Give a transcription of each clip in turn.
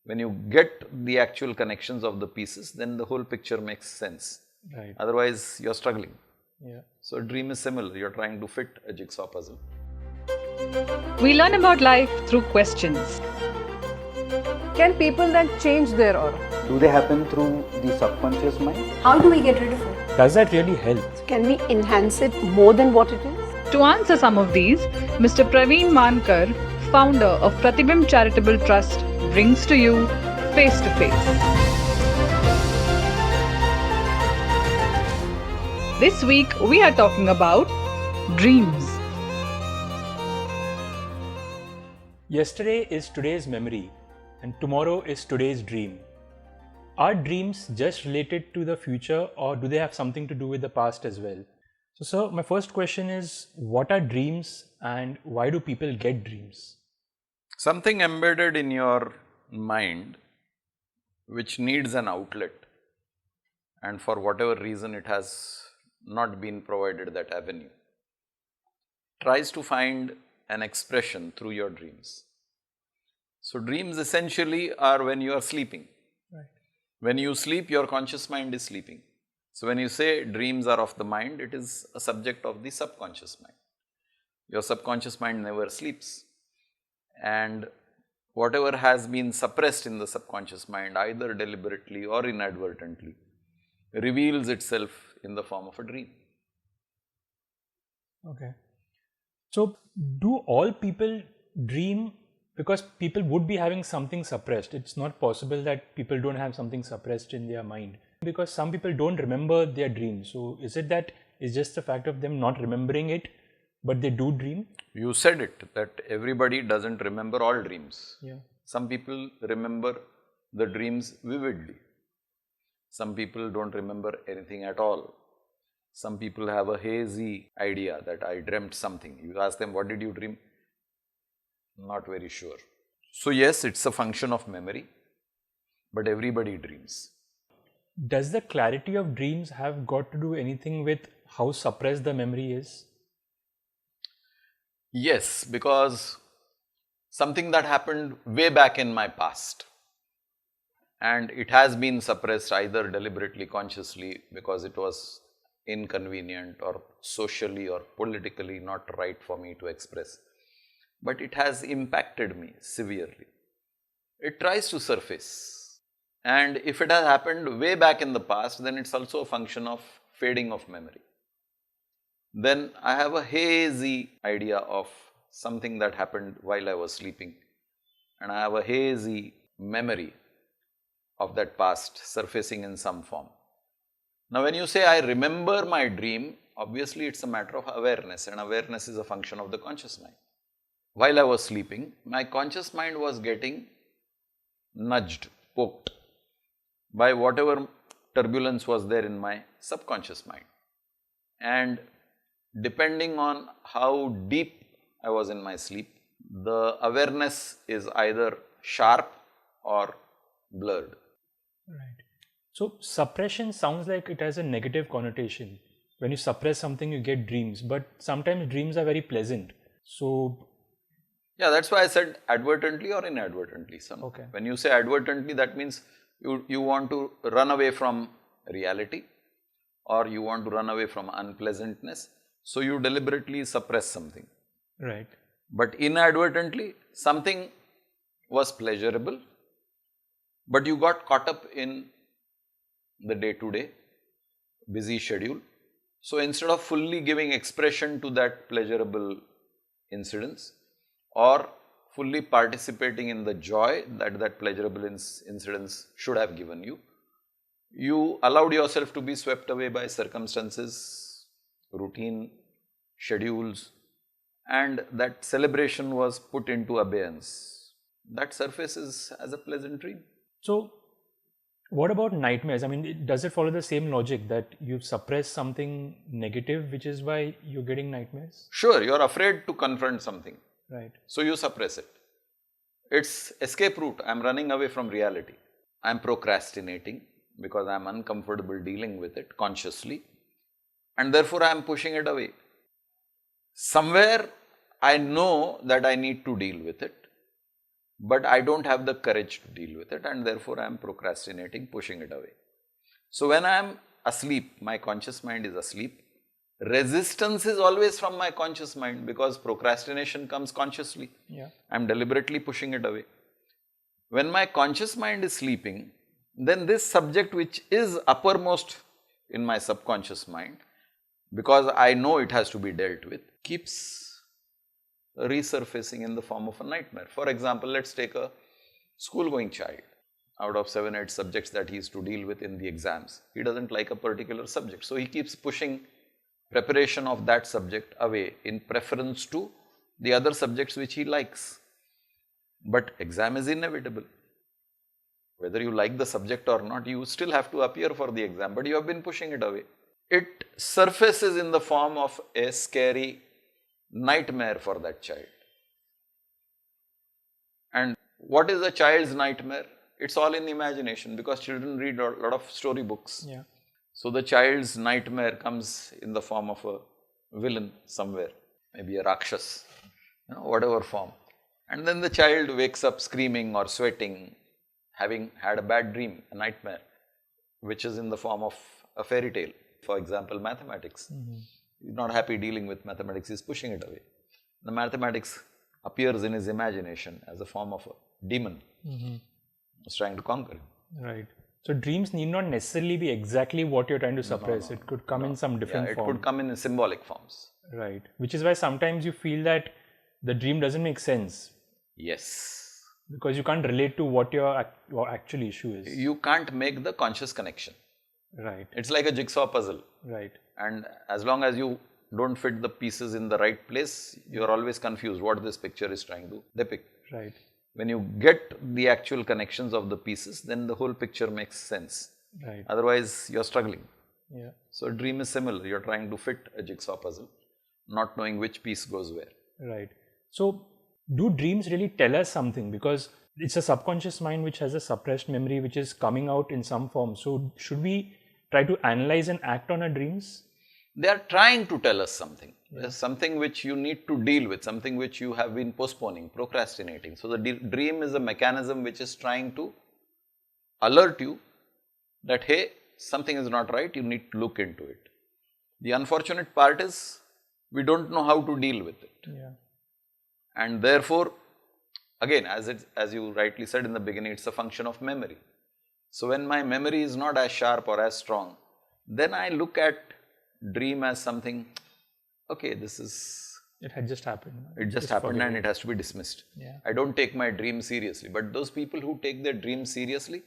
When you get the actual connections of the pieces, then the whole picture makes sense. Right. Otherwise, you're struggling. Yeah. So a dream is similar. You're trying to fit a jigsaw puzzle. We learn about life through questions. Can people then change their aura? Do they happen through the subconscious mind? How do we get rid of it? Does that really help? Can we enhance it more than what it is? To answer some of these, Mr. Praveen Mankar, founder of Pratibimb Charitable Trust, brings to you Face to Face. This week we are talking about dreams. Yesterday is today's memory, and tomorrow is today's dream. Are dreams just related to the future, or do they have something to do with the past as well? So, sir, my first question is, what are dreams and why do people get dreams? Something embedded in your mind which needs an outlet, and for whatever reason it has not been provided that avenue, tries to find an expression through your dreams. So, dreams essentially are when you are sleeping. Right. When you sleep, your conscious mind is sleeping. So, when you say dreams are of the mind, it is a subject of the subconscious mind. Your subconscious mind never sleeps, and whatever has been suppressed in the subconscious mind, either deliberately or inadvertently, reveals itself in the form of a dream. Okay. So, do all people dream? Because people would be having something suppressed. It's not possible that people don't have something suppressed in their mind. Because some people don't remember their dreams. So, is it that it's just the fact of them not remembering it, but they do dream? You said it, that everybody doesn't remember all dreams. Yeah. Some people remember the dreams vividly. Some people don't remember anything at all. Some people have a hazy idea that I dreamt something. You ask them, what did you dream? Not very sure. So yes, it's a function of memory, but everybody dreams. Does the clarity of dreams have got to do anything with how suppressed the memory is? Yes, because something that happened way back in my past, and it has been suppressed either deliberately, consciously, because it was inconvenient or socially or politically not right for me to express, but it has impacted me severely. It tries to surface, and if it has happened way back in the past, then it's also a function of fading of memory. Then I have a hazy idea of something that happened while I was sleeping, and I have a hazy memory of that past surfacing in some form. Now, when you say I remember my dream, obviously it's a matter of awareness, and awareness is a function of the conscious mind. While I was sleeping, my conscious mind was getting nudged, poked by whatever turbulence was there in my subconscious mind. And depending on how deep I was in my sleep, the awareness is either sharp or blurred. Right. So, suppression sounds like it has a negative connotation. When you suppress something, you get dreams, but sometimes dreams are very pleasant. So, yeah, that's why I said advertently or inadvertently. Okay. When you say advertently, that means you want to run away from reality, or you want to run away from unpleasantness. So, you deliberately suppress something. right. But inadvertently, something was pleasurable, but you got caught up in the day-to-day busy schedule. So, instead of fully giving expression to that pleasurable incidence, or fully participating in the joy that that pleasurable incidence should have given you, you allowed yourself to be swept away by circumstances, routine, schedules, and that celebration was put into abeyance. That surfaces as a pleasant dream. So, what about nightmares? I mean, does it follow the same logic that you've suppressed something negative, which is why you're getting nightmares? Sure, you are afraid to confront something, Right. so you suppress it. It's escape route. I am running away from reality. I am procrastinating because I am uncomfortable dealing with it consciously, and therefore I am pushing it away. Somewhere I know that I need to deal with it, but I don't have the courage to deal with it, and therefore I am procrastinating, pushing it away. So when I am asleep, my conscious mind is asleep. Resistance is always from my conscious mind because procrastination comes consciously. Yeah. I am deliberately pushing it away. When my conscious mind is sleeping, then this subject which is uppermost in my subconscious mind, because I know it has to be dealt with, keeps resurfacing in the form of a nightmare. For example, let's take a school-going child. Out of 7, 8 subjects that he is to deal with in the exams, he doesn't like a particular subject. So he keeps pushing preparation of that subject away in preference to the other subjects which he likes. But exam is inevitable. Whether you like the subject or not, you still have to appear for the exam, but you have been pushing it away. It surfaces in the form of a scary nightmare for that child. And what is a child's nightmare? It's all in imagination because children read a lot of storybooks. Yeah. So the child's nightmare comes in the form of a villain somewhere, maybe a Rakshas, whatever form. And then the child wakes up screaming or sweating, having had a bad dream, a nightmare, which is in the form of a fairy tale. For example, mathematics. He's not happy dealing with mathematics, he's pushing it away. The mathematics appears in his imagination as a form of a demon. Who's trying to conquer him. Right. So dreams need not necessarily be exactly what you're trying to suppress. It could come in some different It form. could come in symbolic forms. Right. Which is why sometimes you feel that the dream doesn't make sense Yes. because you can't relate to what your actual issue is. You can't make the conscious connection. Right. It's like a jigsaw puzzle. Right. And as long as you don't fit the pieces in the right place, you're always confused what this picture is trying to depict. Right. When you get the actual connections of the pieces, then the whole picture makes sense. Right. Otherwise, you're struggling. Yeah. So a dream is similar. You're trying to fit a jigsaw puzzle, not knowing which piece goes where. Right. So do dreams really tell us something? Because it's a subconscious mind which has a suppressed memory which is coming out in some form. So should we try to analyze and act on our dreams? They are trying to tell us something. There's something which you need to deal with, something which you have been postponing, procrastinating. So the dream is a mechanism which is trying to alert you that, hey, something is not right, you need to look into it. The unfortunate part is we don't know how to deal with it. Yeah. And therefore, again, as you rightly said in the beginning, it's a function of memory. So when my memory is not as sharp or as strong, then I look at dream as something, okay, this is, It had just happened. it just happened forget and it. it has to be dismissed. Yeah. I don't take my dream seriously. But those people who take their dream seriously,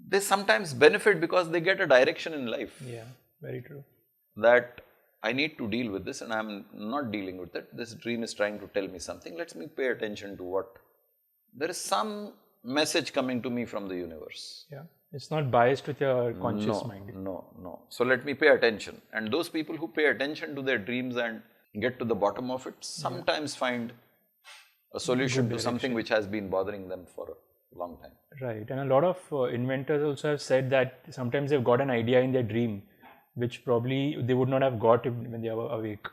they sometimes benefit because they get a direction in life. Yeah. Very true. That I need to deal with this and I am not dealing with it. This dream is trying to tell me something. Let me pay attention to what. There is some message coming to me from the universe. Yeah. It's not biased with your conscious mind. No. So let me pay attention. And those people who pay attention to their dreams and get to the bottom of it sometimes find a solution to something which has been bothering them for a long time. Right. And a lot of inventors also have said that sometimes they've got an idea in their dream which probably they would not have got when they were awake.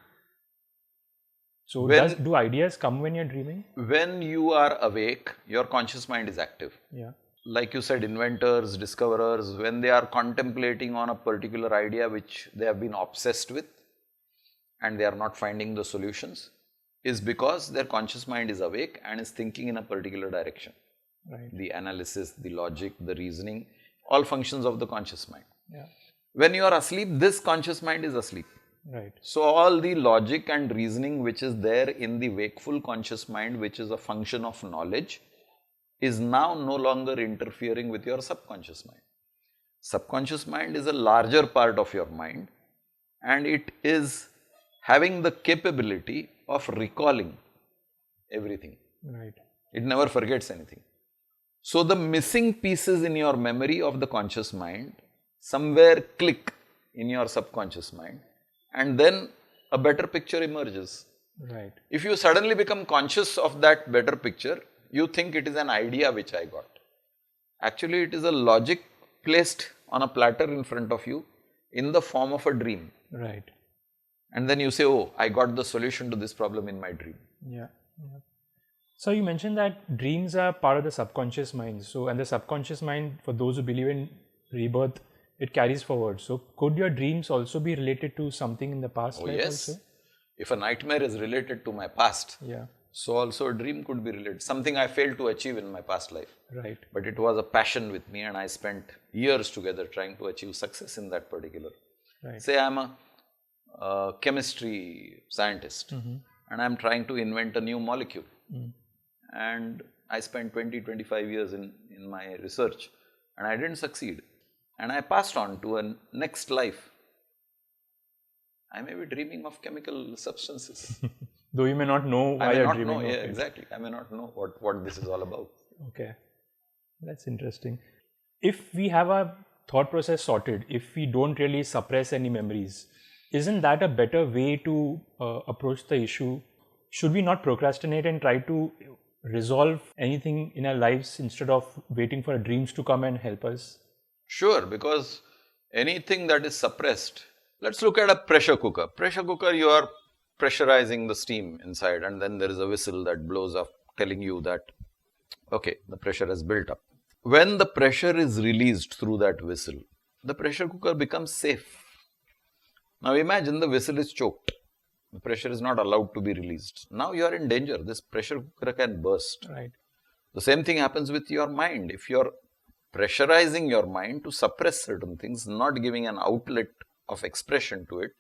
So do ideas come when you're dreaming? When you are awake, your conscious mind is active. Yeah. Like you said, inventors, discoverers, when they are contemplating on a particular idea which they have been obsessed with and they are not finding the solutions, is because their conscious mind is awake and is thinking in a particular direction. Right. The analysis, the logic, the reasoning, all functions of the conscious mind. Yeah. When you are asleep, this conscious mind is asleep. Right. So all the logic and reasoning which is there in the wakeful conscious mind, which is a function of knowledge, is now no longer interfering with your subconscious mind. Subconscious mind is a larger part of your mind and it is having the capability of recalling everything. Right. It never forgets anything. So the missing pieces in your memory of the conscious mind somewhere click in your subconscious mind and then a better picture emerges. Right. If you suddenly become conscious of that better picture, you think it is an idea which I got. Actually, it is a logic placed on a platter in front of you in the form of a dream. Right. And then you say, oh, I got the solution to this problem in my dream. Yeah. Yeah. So you mentioned that dreams are part of the subconscious mind. So, and the subconscious mind, for those who believe in rebirth, it carries forward. So could your dreams also be related to something in the past Oh, life yes. also? If a nightmare is related to my past, Yeah, so also a dream could be related. Something I failed to achieve in my past life. right. But it was a passion with me, and I spent years together trying to achieve success in that particular. Right. Say I'm a chemistry scientist, and I'm trying to invent a new molecule. And I spent 20-25 years in my research, and I didn't succeed. And I passed on to a next life. I may be dreaming of chemical substances. Though you may not know I why may you're not dreaming know, of yeah, it. exactly. I may not know what this is all about. Okay, that's interesting. If we have our thought process sorted, if we don't really suppress any memories, isn't that a better way to approach the issue? Should we not procrastinate and try to resolve anything in our lives instead of waiting for our dreams to come and help us? Sure, because anything that is suppressed, let's look at a pressure cooker. Pressure cooker, you are pressurizing the steam inside, and then there is a whistle that blows up telling you that, okay, the pressure has built up. When the pressure is released through that whistle, the pressure cooker becomes safe. Now imagine the whistle is choked. The pressure is not allowed to be released. Now you are in danger. This pressure cooker can burst. Right. The same thing happens with your mind. If you're pressurizing your mind to suppress certain things, not giving an outlet of expression to it,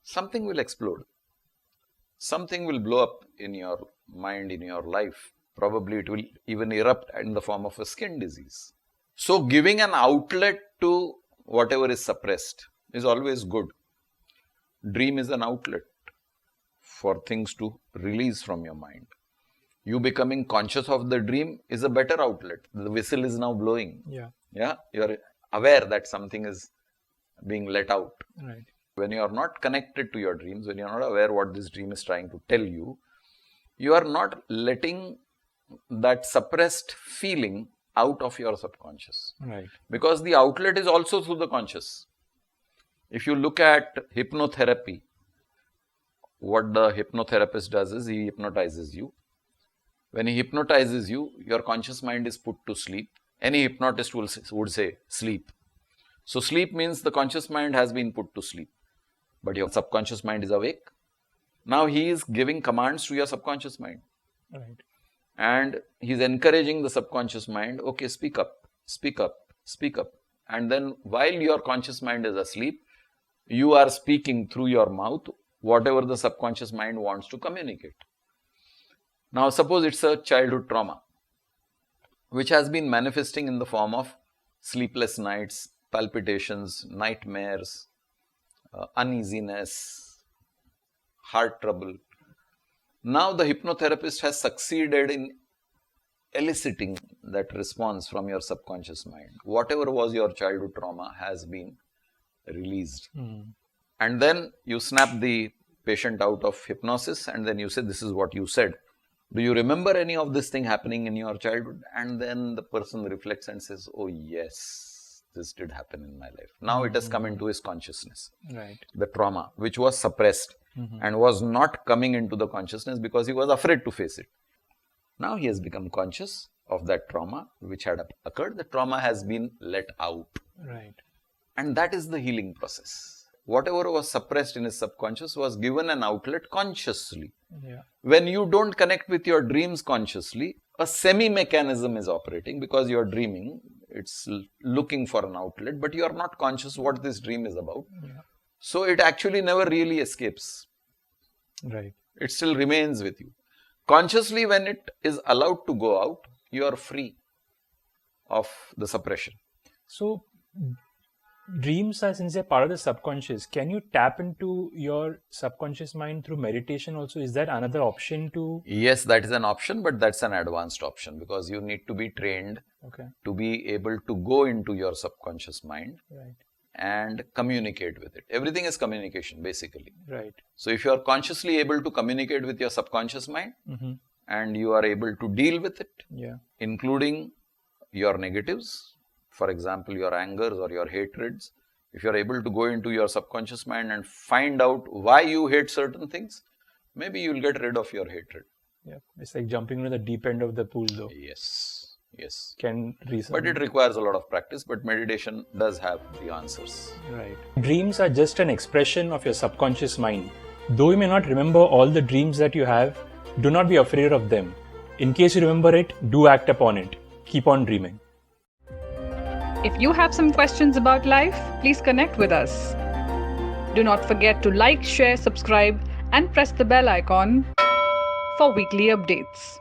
something will explode. Something will blow up in your mind, in your life. Probably it will even erupt in the form of a skin disease. So giving an outlet to whatever is suppressed is always good. Dream is an outlet for things to release from your mind. You becoming conscious of the dream is a better outlet. The whistle is now blowing. Yeah. Yeah, you are aware that something is being let out. Right. When you are not connected to your dreams, when you are not aware what this dream is trying to tell you, you are not letting that suppressed feeling out of your subconscious. Right. Because the outlet is also through the conscious. If you look at hypnotherapy, what the hypnotherapist does is he hypnotizes you. When he hypnotizes you, your conscious mind is put to sleep. Any hypnotist would say sleep. So sleep means the conscious mind has been put to sleep, but your subconscious mind is awake. Now he is giving commands to your subconscious mind. Right. And he's encouraging the subconscious mind, okay, speak up, speak up, speak up. And then while your conscious mind is asleep, you are speaking through your mouth whatever the subconscious mind wants to communicate. Now suppose it's a childhood trauma, which has been manifesting in the form of sleepless nights, palpitations, nightmares, uneasiness, heart trouble. Now the hypnotherapist has succeeded in eliciting that response from your subconscious mind. Whatever was your childhood trauma has been released. And then you snap the patient out of hypnosis and then you say, this is what you said. Do you remember any of this thing happening in your childhood? And then the person reflects and says, oh yes, this did happen in my life. Now it has come into his consciousness. Right. The trauma, which was suppressed and was not coming into the consciousness because he was afraid to face it. Now he has become conscious of that trauma which had occurred. The trauma has been let out. Right. And that is the healing process. Whatever was suppressed in his subconscious was given an outlet consciously. Yeah. When you don't connect with your dreams consciously, a semi-mechanism is operating because you are dreaming. It's looking for an outlet, but you are not conscious what this dream is about. Yeah. So it actually never really escapes. Right. It still remains with you. Consciously, when it is allowed to go out, you are free of the suppression. So dreams are, since they're part of the subconscious, can you tap into your subconscious mind through meditation also? Is that another option to? Yes, that is an option, but that's an advanced option because you need to be trained Okay. to be able to go into your subconscious mind Right. and communicate with it. Everything is communication basically. Right. So if you are consciously able to communicate with your subconscious mind and you are able to deal with it, Yeah. including your negatives, for example, your angers or your hatreds, if you are able to go into your subconscious mind and find out why you hate certain things, maybe you will get rid of your hatred. Yeah, it's like jumping into the deep end of the pool, though. Yes, yes. Can reason. But it requires a lot of practice, but meditation does have the answers. Right. Dreams are just an expression of your subconscious mind. Though you may not remember all the dreams that you have, do not be afraid of them. In case you remember it, do act upon it. Keep on dreaming. If you have some questions about life, please connect with us. Do not forget to like, share, subscribe, and press the bell icon for weekly updates.